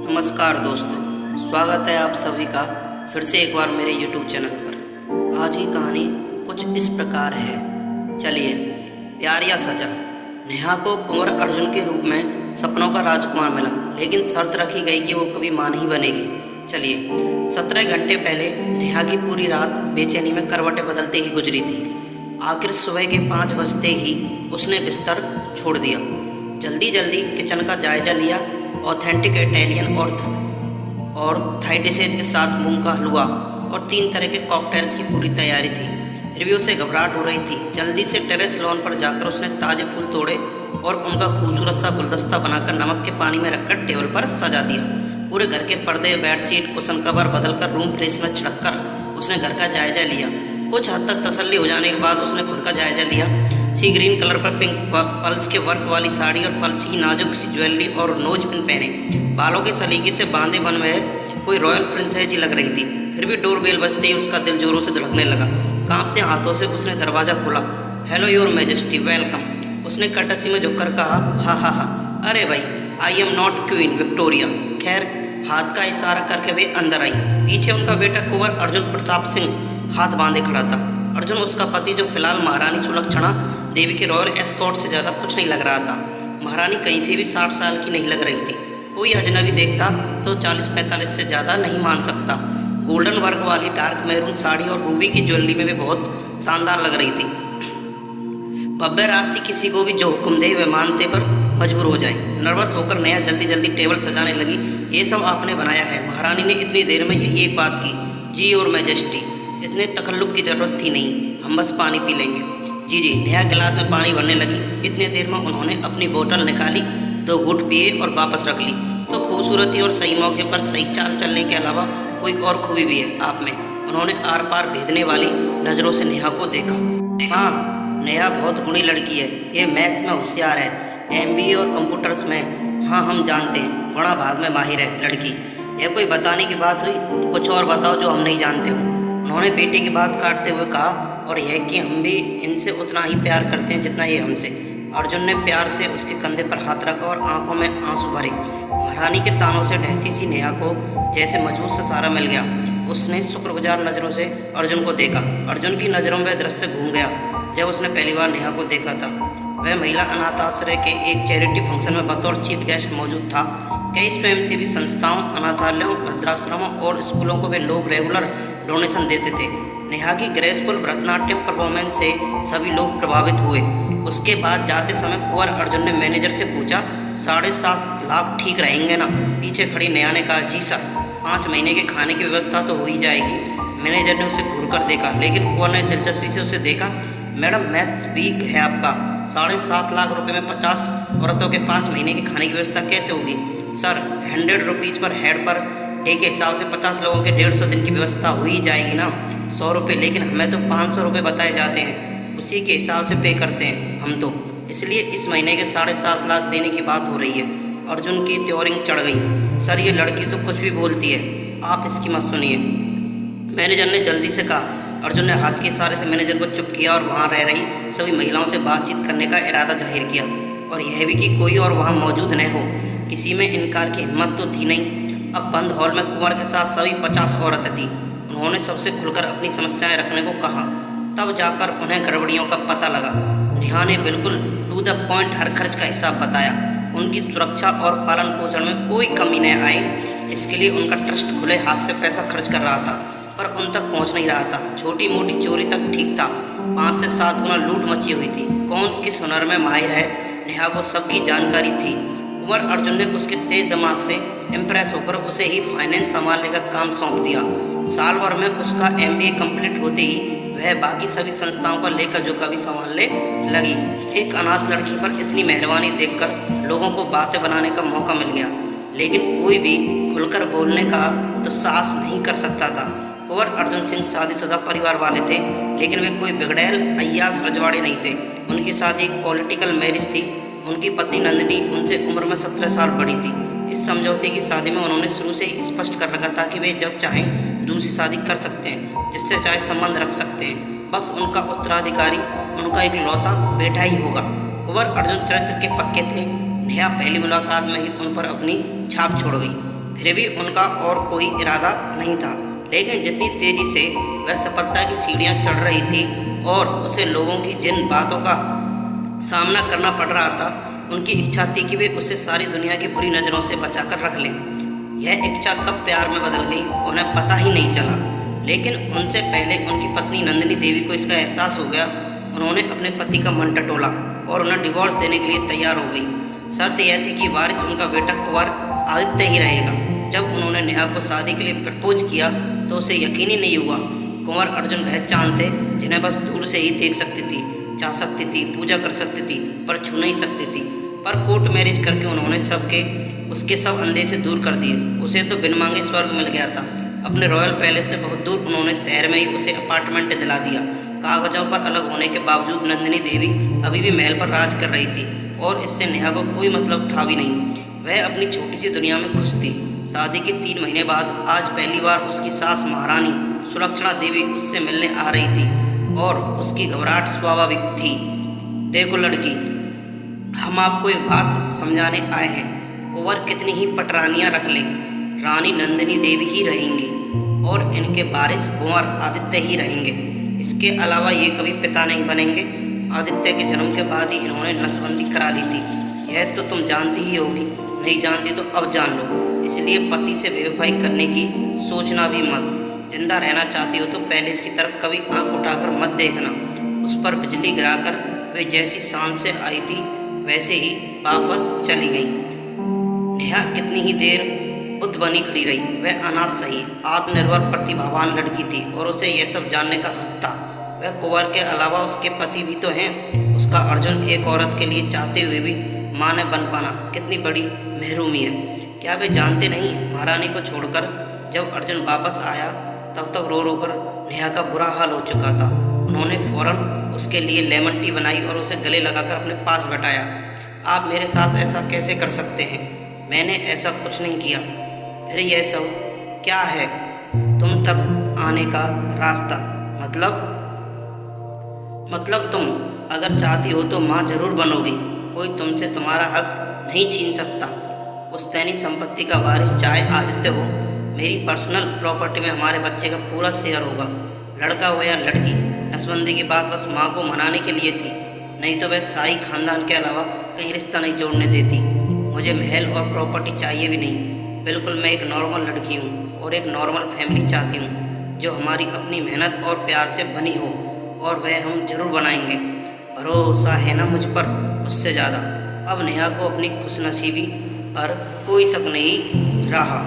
नमस्कार दोस्तों, स्वागत है आप सभी का फिर से एक बार मेरे YouTube चैनल पर। आज की कहानी कुछ इस प्रकार है। चलिए, प्यार या सजा। नेहा को कुंवर अर्जुन के रूप में सपनों का राजकुमार मिला, लेकिन शर्त रखी गई कि वो कभी मां नहीं बनेगी। चलिए, 17 घंटे पहले नेहा की पूरी रात बेचैनी में करवटें बदलते ही गुजरी थी। आखिर सुबह के 5 बजते ही उसने बिस्तर छोड़ दिया। जल्दी जल्दी किचन का जायजा लिया। ऑथेंटिक इटालियन और थाई डिशेज के साथ मूंग का हलवा और 3 तरह के कॉकटेल्स की पूरी तैयारी थी। फिर भी उसे घबराहट हो रही थी। जल्दी से टेरेस लॉन पर जाकर उसने ताज़े फूल तोड़े और उनका खूबसूरत सा गुलदस्ता बनाकर नमक के पानी में रखकर टेबल पर सजा दिया। पूरे घर के पर्दे, बेडशीट, कुशन कवर बदलकर रूम फ्रेश में छिड़ककर उसने घर का जायजा लिया। कुछ हद तक तसल्ली हो जाने के बाद उसने खुद का जायजा लिया। सी ग्रीन कलर पर पिंक पल्स के वर्क वाली साड़ी और पल्स की नाजुक सी ज्वेलरी और नोज पिन पहने, बालों के सलीके से बांधे बन में कोई रॉयल प्रिंसेस लग रही थी। फिर भी डोरबेल बजते ही उसका दिल जोरों से धड़कने लगा। कांपते हाथों से उसने दरवाज़ा खोला। हेलो योर मैजेस्टी, वेलकम, उसने कर्टसी में झुककर कहा। हा, अरे भाई, I am not queen Victoria. खैर, हाथ का इशारा करके वे अंदर आई। पीछे उनका बेटा कुंवर अर्जुन प्रताप सिंह हाथ बांधे खड़ा था। अर्जुन उसका पति, जो फिलहाल महारानी सुलक्षणा देवी के रॉयल एस्कॉर्ट से ज़्यादा कुछ नहीं लग रहा था। महारानी कहीं से भी 60 साल की नहीं लग रही थी। कोई अजनबी देखता तो 40-45 से ज़्यादा नहीं मान सकता। गोल्डन वर्क वाली डार्क मैरून साड़ी और रूबी की ज्वेलरी में भी बहुत शानदार लग रही थी। भव्य राशि किसी को भी जो हुक्म दे वे मानते पर मजबूर हो जाए। नर्वस होकर नेहा जल्दी जल्दी टेबल सजाने लगी। ये सब आपने बनाया है? महारानी ने इतनी देर में यही एक बात की। जी और मैजेस्टी, इतने तकल्लुफ़ की ज़रूरत थी नहीं, हम बस पानी पी लेंगे। जी, नेहा गिलास में पानी भरने लगी। इतने देर में उन्होंने अपनी बोतल निकाली, 2 घूंट पिए और वापस रख ली। तो खूबसूरती और सही मौके पर सही चाल चलने के अलावा कोई और खूबी भी है आप में? उन्होंने आर पार भेदने वाली नज़रों से नेहा को देखा। हाँ, नेहा बहुत गुणी लड़की है। ये मैथ्स में होशियार है, MBA और कंप्यूटर्स में। हाँ, हम जानते हैं, गुणा भाग में माहिर है लड़की। यह कोई बताने की बात हुई? कुछ और बताओ जो हम नहीं जानते हो, उन्होंने बेटे की बात काटते हुए कहा। और यह कि हम भी इनसे उतना ही प्यार करते हैं जितना ये हमसे। अर्जुन ने प्यार से उसके कंधे पर हाथ रखा और आंखों में आंसू भरे। महारानी के तानों से ढहती सी नेहा को जैसे मजबूत सा सहारा मिल गया। उसने शुक्रगुजार नज़रों से अर्जुन को देखा। अर्जुन की नज़रों में दृश्य घूम गया जब उसने पहली बार नेहा को देखा था। वह महिला अनाथ आश्रय के एक चैरिटी फंक्शन में बतौर चीफ गेस्ट मौजूद था। कई स्वयंसेवी संस्थाओं, अनाथालयों, वृद्धाश्रमों और स्कूलों को वे लोग रेगुलर डोनेशन देते थे। नेहा की ग्रेसफुल भरतनाट्यम परफॉर्मेंस से सभी लोग प्रभावित हुए। उसके बाद जाते समय कुंवर अर्जुन ने मैनेजर से पूछा, 7.5 लाख ठीक रहेंगे ना? पीछे खड़ी नेहा ने कहा, जी सर, 5 महीने के खाने की व्यवस्था तो हो ही जाएगी। मैनेजर ने उसे घूर कर देखा, लेकिन कुंवर ने दिलचस्पी से उसे देखा। मैडम, मैथ्स वीक है आपका। 7.5 लाख रुपये में 50 औरतों के 5 महीने की खाने की व्यवस्था कैसे होगी? सर, 100 रुपीज़ पर हेड पर डे के हिसाब से 50 लोगों के 150 दिन की व्यवस्था हो ही जाएगी ना। 100 रुपये, लेकिन हमें तो 500 रुपये बताए जाते हैं, उसी के हिसाब से पे करते हैं हम तो। इसलिए इस महीने के 7.5 लाख देने की बात हो रही है। अर्जुन की त्योरिंग चढ़ गई। सर, ये लड़की तो कुछ भी बोलती है, आप इसकी मत सुनिए, मैनेजर ने जल्दी से कहा। अर्जुन ने हाथ के इशारे से मैनेजर को चुप किया और वहाँ रह रही सभी महिलाओं से बातचीत करने का इरादा जाहिर किया, और यह भी कि कोई और वहाँ मौजूद न हो। किसी में इनकार की हिम्मत तो थी नहीं। अब बंद हॉल में कुंवर के साथ सभी 50 औरतें थीं। उन्होंने सबसे खुलकर अपनी समस्याएं रखने को कहा। तब जाकर उन्हें गड़बड़ियों का पता लगा। नेहा ने बिल्कुल टू द पॉइंट हर खर्च का हिसाब बताया। उनकी सुरक्षा और पालन पोषण में कोई कमी न आए, इसके लिए उनका ट्रस्ट खुले हाथ से पैसा खर्च कर रहा था, पर उन तक पहुंच नहीं रहा था। छोटी मोटी चोरी तक ठीक था, 5 से 7 गुना लूट मची हुई थी। कौन किस हुनर में माहिर है, नेहा को सबकी जानकारी थी। कुंवर अर्जुन ने उसके तेज दिमाग से इम्प्रेस होकर उसे ही फाइनेंस संभालने का काम सौंप दिया। साल भर में उसका MBA कंप्लीट होते ही वह बाकी सभी संस्थाओं का लेकर जोखा भी संभालने लगी। एक अनाथ लड़की पर इतनी मेहरबानी देखकर लोगों को बातें बनाने का मौका मिल गया, लेकिन कोई भी खुलकर बोलने का दुस्साहस नहीं कर सकता था। कुंवर अर्जुन सिंह शादीशुदा परिवार वाले थे, लेकिन वे कोई बिगड़ैल अय्याश रजवाड़े नहीं थे। उनकी शादी एक पॉलिटिकल मैरिज थी। उनकी पत्नी नंदिनी उनसे उम्र में 17 साल बड़ी थी। इस समझौते की शादी में उन्होंने शुरू से ही स्पष्ट कर रखा था कि वे जब चाहें दूसरी शादी कर सकते हैं, जिससे चाहे संबंध रख सकते हैं। बस उनका उत्तराधिकारी उनका एक लौता बेटा ही होगा। कुंवर अर्जुन चरित्र के पक्के थे। नेहा पहली मुलाकात में ही उन पर अपनी छाप छोड़ गई। फिर भी उनका और कोई इरादा नहीं था, लेकिन जितनी तेजी से वह सफलता की सीढ़ियां चढ़ रही थी और उसे लोगों की जिन बातों का सामना करना पड़ रहा था, उनकी इच्छा थी कि वे उसे सारी दुनिया की बुरी नज़रों से बचाकर रख लें। यह इच्छा कब प्यार में बदल गई उन्हें पता ही नहीं चला, लेकिन उनसे पहले उनकी पत्नी नंदिनी देवी को इसका एहसास हो गया। उन्होंने अपने पति का मन टटोला और उन्हें डिवोर्स देने के लिए तैयार हो गई। शर्त यह थी कि वारिस उनका बेटा कुंवर आदित्य ही रहेगा। जब उन्होंने नेहा को शादी के लिए प्रपोज किया तो उसे यकीन ही नहीं हुआ। कुंवर अर्जुन वह चांद थे जिन्हें बस दूर से ही देख सकती थी, चाह सकती थी, पूजा कर सकती थी, पर छू नहीं सकती थी। पर कोर्ट मैरिज करके उन्होंने उसके सब अंदेशे दूर कर दिए। उसे तो बिन मांगे स्वर्ग मिल गया था। अपने रॉयल पैलेस से बहुत दूर उन्होंने शहर में ही उसे अपार्टमेंट दिला दिया। कागजों पर अलग होने के बावजूद नंदिनी देवी अभी भी महल पर राज कर रही थी और इससे नेहा को कोई मतलब था भी नहीं। वह अपनी छोटी सी दुनिया में खुश थी। शादी के 3 महीने बाद आज पहली बार उसकी सास महारानी सुलक्षणा देवी उससे मिलने आ रही थी और उसकी घबराहट स्वाभाविक थी। देखो लड़की, हम आपको एक बात समझाने आए हैं। कुंवर कितनी ही पटरानियां रख ले, रानी नंदिनी देवी ही रहेंगी और इनके वारिस कुंवर आदित्य ही रहेंगे। इसके अलावा ये कभी पिता नहीं बनेंगे। आदित्य के जन्म के बाद ही इन्होंने नसबंदी करा ली थी। यह तो तुम जानती ही होगी, नहीं जानती तो अब जान लो। इसलिए पति से बेवफाई करने की सोचना भी मत। जिंदा रहना चाहती हो तो पहले इसकी तरफ कभी आंख उठाकर मत देखना। उस पर बिजली गिराकर वे जैसी शान से आई थी वैसे ही वापस चली गई। नेहा कितनी ही देर बुद्ध बनी खड़ी रही। वह अनाथ सही, आत्मनिर्भर प्रतिभावान लड़की थी और उसे यह सब जानने का हक था। वह कुंवर के अलावा उसके पति भी तो हैं। उसका अर्जुन एक औरत के लिए चाहते हुए भी मां न बन पाना कितनी बड़ी महरूमी है। क्या वे जानते नहीं, महारानी को छोड़कर जब अर्जुन वापस आया तब तक रो रो कर नेहा का बुरा हाल हो चुका था। उन्होंने फौरन उसके लिए लेमन टी बनाई और उसे गले लगाकर अपने पास बैठाया। आप मेरे साथ ऐसा कैसे कर सकते हैं? मैंने ऐसा कुछ नहीं किया। फिर यह सब क्या है? तुम तक आने का रास्ता मतलब तुम अगर चाहती हो तो माँ जरूर बनोगी। कोई तुमसे तुम्हारा हक नहीं छीन सकता। पुश्तैनी संपत्ति का वारिस चाहे आदित्य हो, मेरी पर्सनल प्रॉपर्टी में हमारे बच्चे का पूरा शेयर होगा। लड़का हो या लड़की, नसबंदी की बात बस माँ को मनाने के लिए थी, नहीं तो वह शाही खानदान के अलावा कहीं रिश्ता नहीं जोड़ने देती। मुझे महल और प्रॉपर्टी चाहिए भी नहीं। बिल्कुल, मैं एक नॉर्मल लड़की हूँ और एक नॉर्मल फैमिली चाहती हूँ जो हमारी अपनी मेहनत और प्यार से बनी हो, और वह हम जरूर बनाएंगे। भरोसा है ना मुझ पर? उससे ज़्यादा। अब नेहा को अपनी खुशनसीबी पर कोई शक नहीं रहा।